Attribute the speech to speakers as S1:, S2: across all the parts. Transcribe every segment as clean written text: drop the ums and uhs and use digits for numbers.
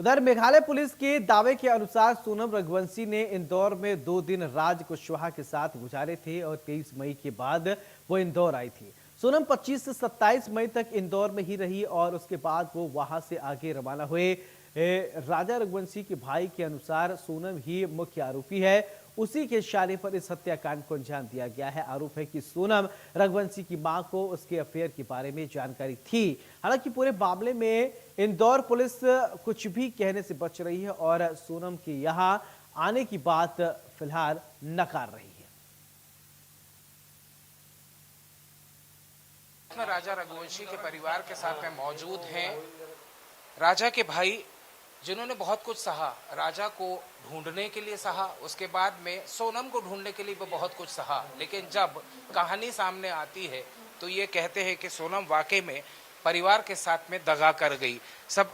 S1: उधर मेघालय पुलिस के दावे के अनुसार सोनम रघुवंशी ने इंदौर में 2 दिन राज कुशवाहा के साथ गुजारे थे और 23 मई के बाद वो इंदौर आई थी। सोनम 25 से 27 मई तक इंदौर में ही रही और उसके बाद वो वहां से आगे रवाना हुए। राजा रघुवंशी के भाई के अनुसार सोनम ही मुख्य आरोपी है। उसी के इशारे पर इस हत्याकांड को अंजाम दिया गया है। आरोप है कि सोनम रघुवंशी की मां को उसके अफेयर के बारे में जानकारी थी। हालांकि पूरे मामले में इंदौर पुलिस कुछ भी कहने से बच रही है और सोनम के यहां आने की बात फिलहाल नकार रही है।
S2: राजा रघुवंशी के परिवार के साथ में मौजूद हैं। राजा के भाई जिन्होंने बहुत कुछ सहा, राजा को ढूंढने के लिए सहा, उसके बाद में सोनम को ढूंढने के लिए भी बहुत कुछ सहा, लेकिन जब कहानी सामने आती है तो ये कहते हैं कि सोनम वाकई में परिवार के साथ में दगा कर गई। सब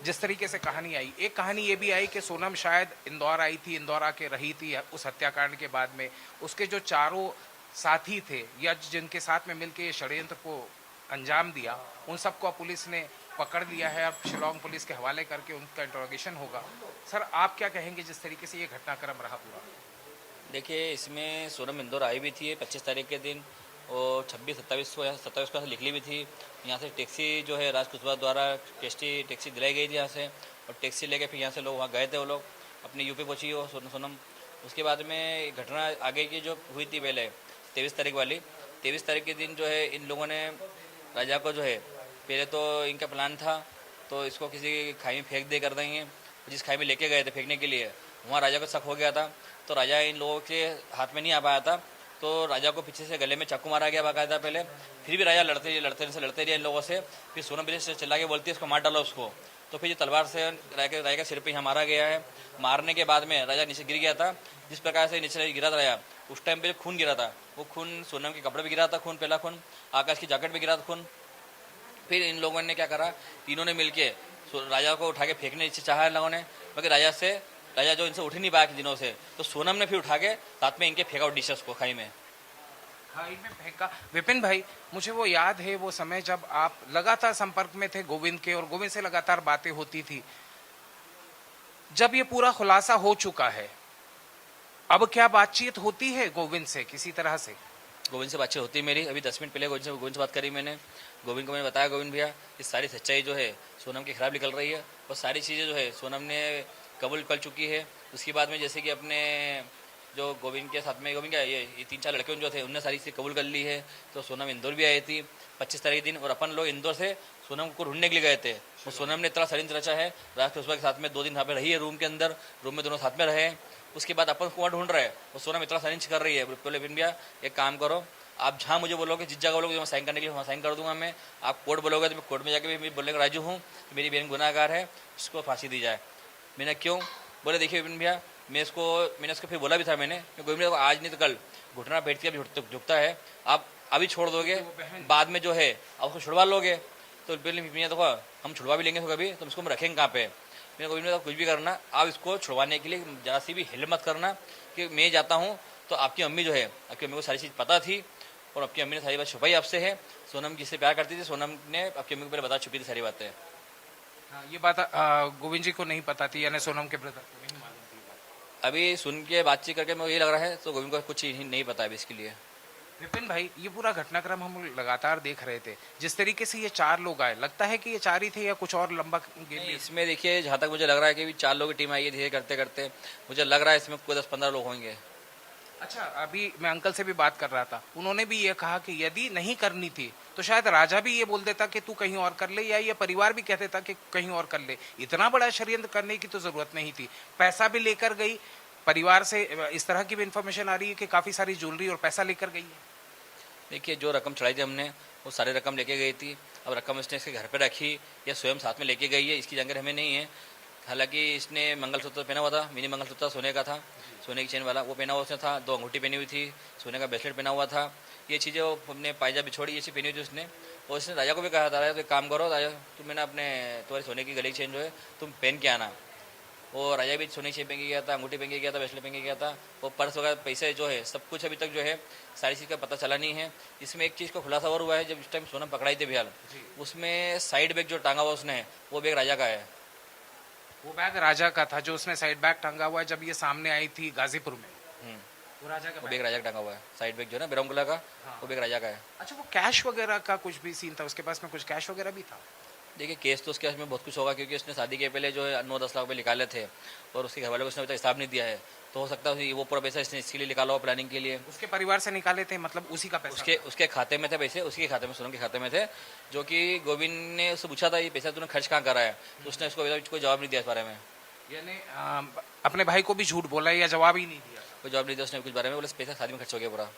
S2: जिस तरीके से कहानी आई, एक कहानी ये भी आई कि सोनम शायद इंदौर आई थी, इंदौर आके रही थी उस हत्याकांड के बाद में। उसके जो चारों साथी थे या जिनके साथ में मिलकर ये षड्यंत्र को अंजाम दिया, उन सबको पुलिस ने पकड़ लिया है। अब शिलोंग पुलिस के हवाले करके उनका इंट्रोगेशन होगा। सर, आप क्या कहेंगे जिस तरीके से ये घटनाक्रम रहा पूरा?
S3: देखिए, इसमें सोनम इंदौर आई भी थी 25 तारीख के दिन और 26-27 को निकली भी थी। यहाँ से टैक्सी जो है राज कुशवाहा द्वारा टैक्सी दिलाई गई थी यहाँ से, और टैक्सी लेके फिर यहाँ से लोग वहाँ गए थे। वो लोग अपनी यूपी पहुँची हो सोनम। उसके बाद में घटना आगे की जो हुई थी पहले 23 तारीख वाली, 23 तारीख के दिन जो है इन लोगों ने राजा को जो है, पहले तो इनका प्लान था तो इसको किसी खाई में फेंक दे कर देंगे। जिस खाई में लेके गए थे फेंकने के लिए, वहाँ राजा को शक हो गया था, तो राजा इन लोगों के हाथ में नहीं आ पाया था, तो राजा को पीछे से गले में चाकू मारा गया बाकायदा पहले। फिर भी राजा लड़ते रहे इन लोगों से। फिर सोनम पीछे से चिल्ला के बोलती है इसको मार डालो उसको। तो फिर ये तलवार से राजा के सिर पे यहाँ मारा गया है। मारने के बाद में राजा नीचे गिर गया था। जिस प्रकार से नीचे गिरा था राजा, उस टाइम पे खून गिरा था, वो खून सोनम के कपड़े पे गिरा था, पहला खून आकाश की जैकेट पे गिरा था खून। फिर इन लोगों ने क्या करा, तीनों ने मिलके राजा को उठा के फेंकने चाहा इन लोगों ने, मगर राजा जो इनसे उठ नहीं पाया दिनों से, तो सोनम ने फिर उठा के साथ में इनके फेंका डिशेस को खाई में
S2: फेंका। विपिन भाई, मुझे वो याद है वो समय जब आप लगातार संपर्क में थे गोविंद के और गोविंद से लगातार बातें होती थी। जब ये पूरा खुलासा हो चुका है, अब क्या बातचीत होती है गोविंद से किसी तरह से?
S3: गोविंद से बातचीत होती है मेरी। अभी 10 मिनट पहले गोविंद से बात करी मैंने। गोविंद को मैंने बताया, गोविंद भैया इस सारी सच्चाई जो है सोनम की खराब निकल रही है और सारी चीज़ें जो है सोनम ने कबूल कर चुकी है। उसके बाद में जैसे कि अपने जो गोविंद के साथ में गोविंद क्या ये 3-4 लड़के जो थे उनने सारी चीज़ कबूल कर ली है। तो सोनम इंदौर भी आई थी 25 तारीख दिन, और अपन लोग इंदौर से सोनम को ढूंढने के लिए गए थे। और सोनम ने इतना षड्यंत्र रचा है, राज कुशवाहा के साथ में 2 दिन यहाँ पे रही है रूम के अंदर, रूम में दोनों साथ में रहे। उसके बाद अपन कुआं ढूंढ रहे हैं और सोनम इतना षड्यंत्र कर रही है। बोले विपिन भैया एक काम करो, आप जहाँ मुझे बोलोगे, जिस जगह बोलोगे मैं साइन करने के लिए वहाँ साइन कर दूंगा मैं। आप कोर्ट बोलोगे तो मैं कोर्ट में जाके भी बोलने का राजू हूँ कि मेरी बहन गुनाहगार है, उसको फांसी दी जाए। मैंने क्यों? बोले देखिए विपिन भैया, मैंने उसको फिर बोला भी था मैंने कि गोविंद भैया आज नहीं तो कल घुटना बैठ के भी झुकता है, आप अभी छोड़ दोगे, बाद में जो है आप उसको छुड़वा लोगे। तो भैया देखो हम छुड़वा भी लेंगे तो कभी, तो उसको हम रखेंगे कहाँ पे? मैंने गोविंद भैया कुछ भी करना, आप इसको छुड़वाने के लिए ज़रा सी भी हिल मत करना कि मैं जाता हूँ। तो आपकी अम्मी जो है, आपकी अम्मी को सारी चीज़ पता थी और आपकी अम्मी ने सारी बात छुपाई आपसे है। सोनम जिससे प्यार करती थी, सोनम ने आपकी अम्मी को पहले बता चुकी थी सारी बातें।
S2: ये बात गोविंद जी को नहीं पता थी, यानी सोनम के ब्रदर को नहीं मालूम थी?
S3: अभी सुन के बातचीत करके मुझे ये लग रहा है तो गोविंद को कुछ नहीं पता है इसके लिए।
S2: विपिन भाई, ये पूरा घटनाक्रम हम लगातार देख रहे थे, जिस तरीके से ये 4 लोग आए, लगता है कि ये 4 ही थे या कुछ और लंबा गेम?
S3: इसमें देखिए जहाँ तक मुझे लग रहा है कि 4 लोगों की टीम आई है, धीरे करते करते मुझे लग रहा है इसमें कोई 10-15 लोग होंगे।
S2: अच्छा, अभी मैं अंकल से भी बात कर रहा था, उन्होंने भी ये कहा कि यदि नहीं करनी थी तो शायद राजा भी ये बोल देता कि तू कहीं और कर ले, या ये परिवार भी कह देता कि कहीं और कर ले। इतना बड़ा षड्यंत्र करने की तो जरूरत नहीं थी। पैसा भी लेकर गई परिवार से, इस तरह की भी इंफॉर्मेशन आ रही है कि काफी सारी ज्वेलरी और पैसा लेकर गई है।
S3: देखिए जो रकम चढ़ाई थी हमने वो सारी रकम लेके गई थी। अब रकम इसने इसके घर पे रखी या स्वयं साथ में लेके गई है, इसकी जानकारी हमें नहीं है। हालांकि इसने मंगलसूत्र पहना हुआ था, मिनी मंगलसूत्र सोने का था, सोने की चेन वाला वो पहना हुआ उसने था, 2 अंगूठी पहनी हुई थी, सोने का ब्रेसलेट पहना हुआ था। ये चीज़ें वो अपने पायजा बिछोड़ी ये चीज़ पहनी हुई थी उसने। और उसने राजा को भी कहा था, राजा तो एक काम करो राजा, तुम मैंने अपने तुम्हारी सोने की गले की चेन जो है तुम पहन के आना। और राजा भी सोने की चेन पहन के गया था, अंगूठी पहन के गया था, ब्रेसलेट पहन के गया था। और पर्स वगैरह पैसे जो है सब कुछ अभी तक जो है सारी चीज़ का पता चला नहीं है। इसमें एक चीज़ का खुलासा और हुआ है, जब इस टाइम सोनम पकड़ाई थी बिहार, उसमें साइड बैग जो टांगा हुआ उसने वो बैग राजा का है।
S2: वो बैग राजा का था जो उसने साइड बैग टंगा हुआ है जब ये सामने आई थी गाजीपुर में।
S3: हम्म,
S2: वो राजा का
S3: वो
S2: बैग।
S3: बैग राजा का टंगा हुआ है, साइड बैग जो है ना ब्राउन कलर का, वो बैग राजा का है।
S2: अच्छा, वो कैश वगैरह का कुछ भी सीन था, उसके पास में कुछ कैश वगैरह भी था?
S3: देखिए केस तो उसके में बहुत कुछ होगा, क्योंकि उसने शादी के पहले जो है 9-10 लाख रुपए निकाले थे और उसके घर वाले को उसने अभी तक हिसाब नहीं दिया है। तो हो सकता है वो पूरा पैसा इसने इसके लिए निकाला हो, प्लानिंग के लिए।
S2: उसके परिवार से निकाले थे, मतलब उसी का पैसा?
S3: उसके खाते में थे पैसे, उसके खाते में, सोनम के खाते में थे, जो कि गोविंद ने उससे पूछा था ये पैसा तूने खर्च कहाँ करा है, तो उसने उसको अभी तक कोई जवाब नहीं दिया इस बारे में।
S2: यानी अपने भाई को भी झूठ बोला या जवाब ही नहीं दिया?
S3: कोई जवाब नहीं दिया उसने कुछ बारे में, बोले पैसा शादी में खर्च हो गया पूरा।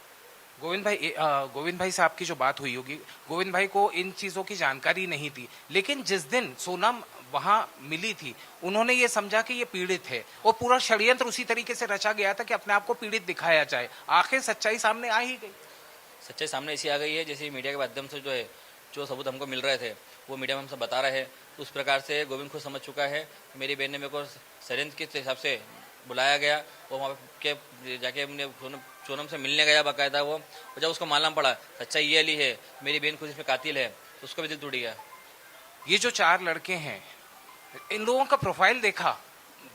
S2: गोविंद भाई से आपकी जो बात हुई होगी, गोविंद भाई को इन चीजों की जानकारी नहीं थी, लेकिन जिस दिन सोनम वहां मिली थी उन्होंने ये समझा कि ये पीड़ित है और पूरा षड्यंत्र उसी तरीके से रचा गया था कि अपने आप को पीड़ित दिखाया जाए। आखिर सच्चाई सामने आ ही गई।
S3: सच्चाई सामने ऐसी आ गई है जैसे मीडिया के माध्यम से जो है जो सबूत हमको मिल रहे थे वो मीडिया में हम सब बता रहे हैं, तो उस प्रकार से गोविंद खुद समझ चुका है। मेरी बहन ने मेरे को षड्यंत्र के हिसाब से बुलाया गया, वो वहाँ के जाके हमने सोनम से मिलने गया बाकायदा वो, और जब उसको मालूम पड़ा सच्चाई ये वाली है, मेरी बहन खुद इसमें कातिल है, तो उसको भी दिल टूट गया।
S2: ये जो 4 लड़के हैं, इन लोगों का प्रोफाइल देखा,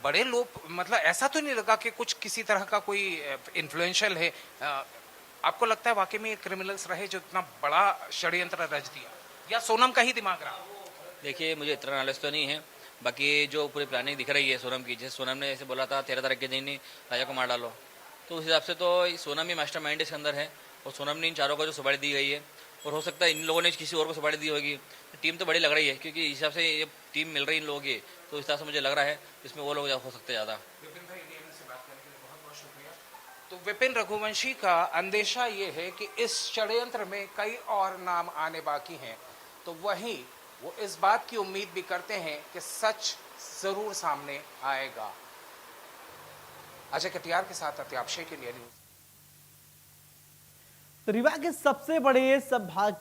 S2: बड़े लोग, मतलब ऐसा तो नहीं लगा कि कुछ किसी तरह का कोई इन्फ्लुएंशियल है। आपको लगता है वाकई में ये क्रिमिनल्स रहे जो इतना बड़ा षड्यंत्र रच दिया, या सोनम का ही दिमाग रहा?
S3: देखिए मुझे इतना नॉलेज तो नहीं है, बाकी जो पूरी प्लानिंग दिख रही है सोनम की, जैसे सोनम ने ऐसे बोला था 13 तारीख के दिन ही राजा को मार डालो, तो उस हिसाब से तो सोनम ही मास्टर माइंड इसके अंदर है, और सोनम ने इन चारों को जो सुपारी दी गई है, और हो सकता है इन लोगों ने किसी और को सुपारी दी होगी। टीम तो बड़ी लग रही है, क्योंकि इस हिसाब से ये टीम मिल रही है इन लोगों की, तो इस हिसाब से मुझे लग रहा है इसमें वो लोग हो सकते ज़्यादा।
S2: विपिन भाई, डीएनए से बात करने के लिए बहुत बहुत शुक्रिया। तो विपिन रघुवंशी का अंदेशा ये है कि इस षड्यंत्र में कई और नाम आने बाकी हैं, तो वहीं वो इस बात की उम्मीद भी करते हैं कि सच जरूर सामने आएगा। अजय कटियार के साथ अत्याक्षय के लिए न्यूज।
S1: रीवा के सबसे बड़े संभागीय